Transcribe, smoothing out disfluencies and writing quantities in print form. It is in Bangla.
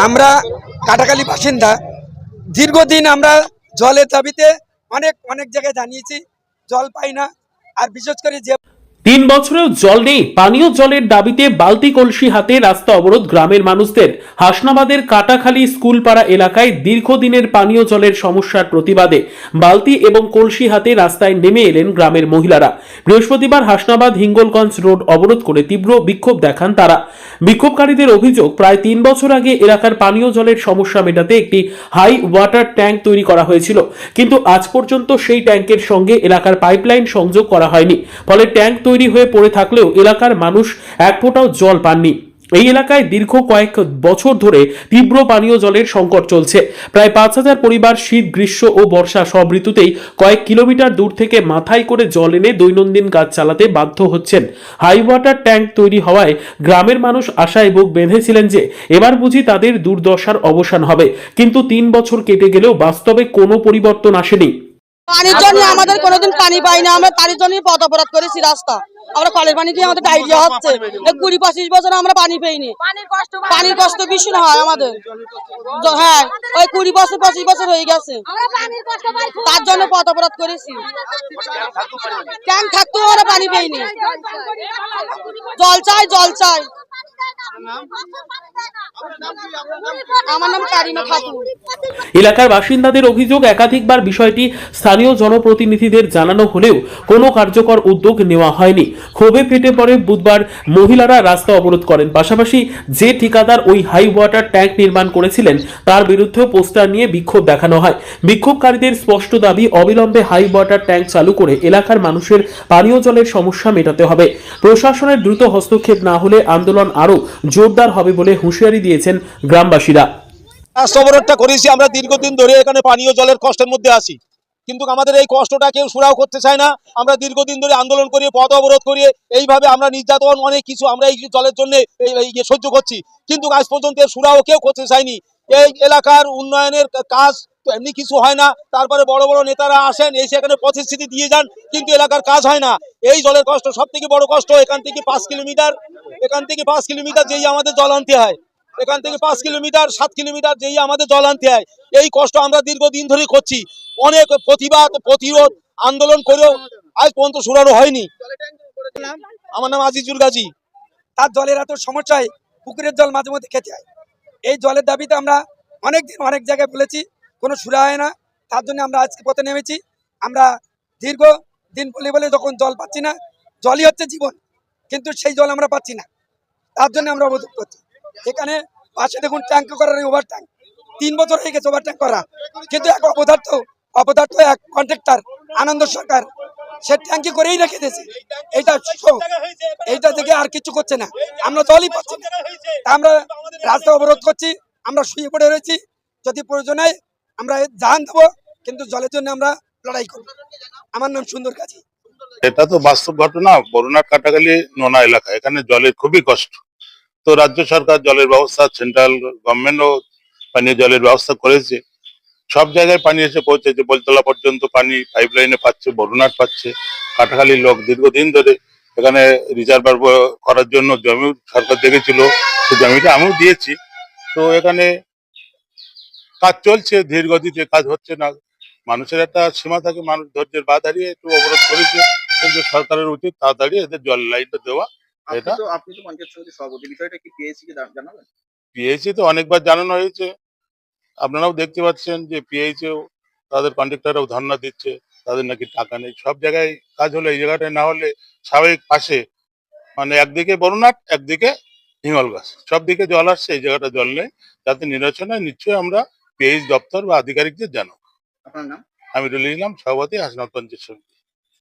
আমরা কাটাখালী বাসিন্দা। দীর্ঘদিন আমরা জলের দাবিতে অনেক অনেক জায়গায় জানিয়েছি, জল পাই না। আর বিশেষ করে যে 3 বছরেও জল নেই। পানীয় জলের দাবিতে বালতি কলসি হাতে রাস্তা অবরোধ গ্রামের মানুষদের। হাসনাবাদের কাটাখালী স্কুলপাড়া এলাকায় দীর্ঘদিনের পানীয় জলের সমস্যার প্রতিবাদে বালতি এবং কলসি হাতে রাস্তায় নেমে এলেন গ্রামের মহিলারা। বৃহস্পতিবার হাসনাবাদ হিঙ্গলগঞ্জ রোড অবরোধ করে তীব্র বিক্ষোভ দেখান তারা। বিক্ষোভকারীদের অভিযোগ, প্রায় 3 বছর আগে এলাকার পানীয় জলের সমস্যা মেটাতে একটি হাই ওয়াটার ট্যাঙ্ক তৈরি করা হয়েছিল, কিন্তু আজ পর্যন্ত সেই ট্যাঙ্কের সঙ্গে এলাকার পাইপলাইন সংযোগ করা হয়নি। ফলে ট্যাঙ্ক তৈরি হয়ে পড়ে থাকলেও এলাকার মানুষ এক ফোঁটাও জল পাননি। এই এলাকায় দীর্ঘ কয়েক বছর ধরে তীব্র পানীয় জলের সংকট চলছে। প্রায় 5,000 পরিবার শীত, গ্রীষ্ম ও বর্ষা সব ঋতুতেই কয়েক কিলোমিটার দূর থেকে মাথায় করে জল এনে দৈনন্দিন কাজ চালাতে বাধ্য হচ্ছেন। হাই ওয়াটার ট্যাঙ্ক তৈরি হওয়ায় গ্রামের মানুষ আশায় বুক বেঁধেছিলেন যে এবার বুঝি তাদের দুর্দশার অবসান হবে, কিন্তু 3 বছর কেটে গেলেও বাস্তবে কোনো পরিবর্তন আসেনি। পানির জন্য আমাদের কোনোদিন পানি পাই না, আমরা পানির জন্য পথ অবরোধ করেছি রাস্তা। আমরা কলের পানি দিয়ে আমাদের ডায়রিয়া হচ্ছে। 20-25 বছর আমরা পানি পাইনি। পানির কষ্ট ভীষণ হয় আমাদের। হ্যাঁ, ওই 20-25 বছর হয়ে গেছে, তার জন্য পথ অবরোধ করেছি। ট্যাঙ্ক থাকতেও আমরা পানি পাইনি। জল চাই, জল চাই। আমার নাম কারিমা খাতুন। এলাকার বাসিন্দাদের অভিযোগ, একাধিকবার বিষয়টি স্থানীয় জনপ্রতিনিধিদের জানানো হলেও কোনো কার্যকর উদ্যোগ নেওয়া হয়নি। ক্ষোভে ফেটে পড়ে বুধবার মহিলারা রাস্তা অবরোধ করেন। পাশাপাশি যে ঠিকাদার ওই হাই ওয়াটার ট্যাঙ্ক নির্মাণ করেছিলেন তার বিরুদ্ধেও পোস্টার নিয়ে বিক্ষোভ দেখানো হয়। বিক্ষোভকারীদের স্পষ্ট দাবি, অবিলম্বে হাই ওয়াটার ট্যাঙ্ক চালু করে এলাকার মানুষের পানীয় জলের সমস্যা মেটাতে হবে। প্রশাসনের দ্রুত হস্তক্ষেপ না হলে আন্দোলন আরও জোরদার হবে বলে হুঁশিয়ারি দিয়েছেন গ্রামবাসীরা। রাস্তা অবরোধটা করেছি আমরা দীর্ঘদিন ধরে, এখানে পানীয় জলের কষ্টের মধ্যে আছি, কিন্তু আমাদের এই কষ্টটা কেউ সুরাও করতে চায় না। আমরা দীর্ঘদিন ধরে আন্দোলন করিয়ে, পথ অবরোধ করিয়ে, এইভাবে আমরা নির্যাতন অনেক কিছু আমরা এই জলের জন্য সহ্য করছি, কিন্তু আজ পর্যন্ত সুরাও কেউ করতে চায়নি। এই এলাকার উন্নয়নের কাজ তো এমনি কিছু হয় না। তারপরে বড় বড় নেতারা আসেন, এসে এখানে প্রতিশ্রুতি দিয়ে যান, কিন্তু এলাকার কাজ হয় না। এই জলের কষ্ট সব থেকে বড় কষ্ট। এখান থেকে 5 কিলোমিটার যেই আমাদের জল আনতে হয়, এখান থেকে 5 কিলোমিটার 7 কিলোমিটার যেই আমাদের জল আনতে হয়। এই কষ্ট আমরা দীর্ঘদিন ধরে করছি, অনেক প্রতিবাদ, প্রতিরোধ, আন্দোলন করেও আজ পর্যন্ত সুরারও হয়নি। আমার নাম আজিজুল গাজী। তার জলের এত সমস্যায় পুকুরের জল মাঝে মধ্যে খেতে হয়। এই জলের দাবিতে আমরা অনেকদিন অনেক জায়গায় বলেছি, কোনো সুরা হয় না। তার জন্য আমরা আজকে পথে নেমেছি। আমরা দীর্ঘ দিন বলে যখন জল পাচ্ছি না, জলই হচ্ছে জীবন, কিন্তু সেই জল আমরা পাচ্ছি না। তার জন্য আমরা অবরোধ করছি। এখানে পাশে দেখুন ট্যাঙ্ক করার ওভার ট্যাঙ্ক, 3 বছর হয়ে গেছে ওভার ট্যাঙ্ক করা, কিন্তু এক অপদার্থ এক কন্ট্রাক্টর আনন্দ সরকার সে ট্যাঙ্কি করেই রেখে দিয়েছে। এইটা থেকে আর কিছু করছে না, আমরা জলই পাচ্ছি না। আমরা রাস্তা অবরোধ করছি, আমরা শুয়ে পড়ে রয়েছি। যদি প্রয়োজন হয় আমরা জান দেবো, কিন্তু জলের জন্য আমরা লড়াই করব। আমার নাম সুন্দর গাজী। এটা তো বাস্তব ঘটনা। বরুণা কাটাখালী নোনা এলাকা, এখানে জলের খুবই কষ্ট। তো রাজ্য সরকার জলের ব্যবস্থা, সেন্ট্রাল গভর্নমেন্টও পানীয় জলের ব্যবস্থা করেছে। সব জায়গায় পানি এসে পৌঁছেছে, বলতলা পর্যন্ত পানি পাইপলাইনে পাচ্ছে, বরুণার পাচ্ছে। কাটাখালীর লোক দীর্ঘদিন ধরে এখানে রিজার্ভার করার জন্য জমি সরকার দেখেছিল, সেই জমিটা আমিও দিয়েছি। তো এখানে কাজ চলছে, ধীর গতিতে কাজ হচ্ছে না। মানুষের একটা সীমা থাকে, মানুষ ধৈর্যের বাঁধ হারিয়ে একটু অবরোধ করেছে, কিন্তু সরকারের উচিত তাড়াতাড়ি এদের জল লাইনটা দেওয়া। এটা আপনি তো পঞ্চায়েত সমিতির সভাপতি, বিষয়টা কি পিএইচি কে জানাবেন? পিএইচি তো অনেকবার জানানো হয়েছে, আপনারাও দেখতে পাচ্ছেন যে পিএইচিও তাদের কন্ট্রাক্টররাও ধর্ণা দিচ্ছে, তাদের নাকি টাকা নেই। সব জায়গায় কাজ হলে এই জায়গাটায় না হলে স্বাভাবিক পাশে, মানে একদিকে বরুণাট, একদিকে হিঙ্গলগাছ, সব দিকে জল আসছে, এই জায়গাটা জল নেই। যাতে নিরসন হয় নিশ্চয়ই আমরা পিএইচ দপ্তর বা আধিকারিকদের জানাবো। আপনার নাম? আমি রুল ইসলাম, সভাপতি, হাসনাবাদ পঞ্চায়েত সমিতি।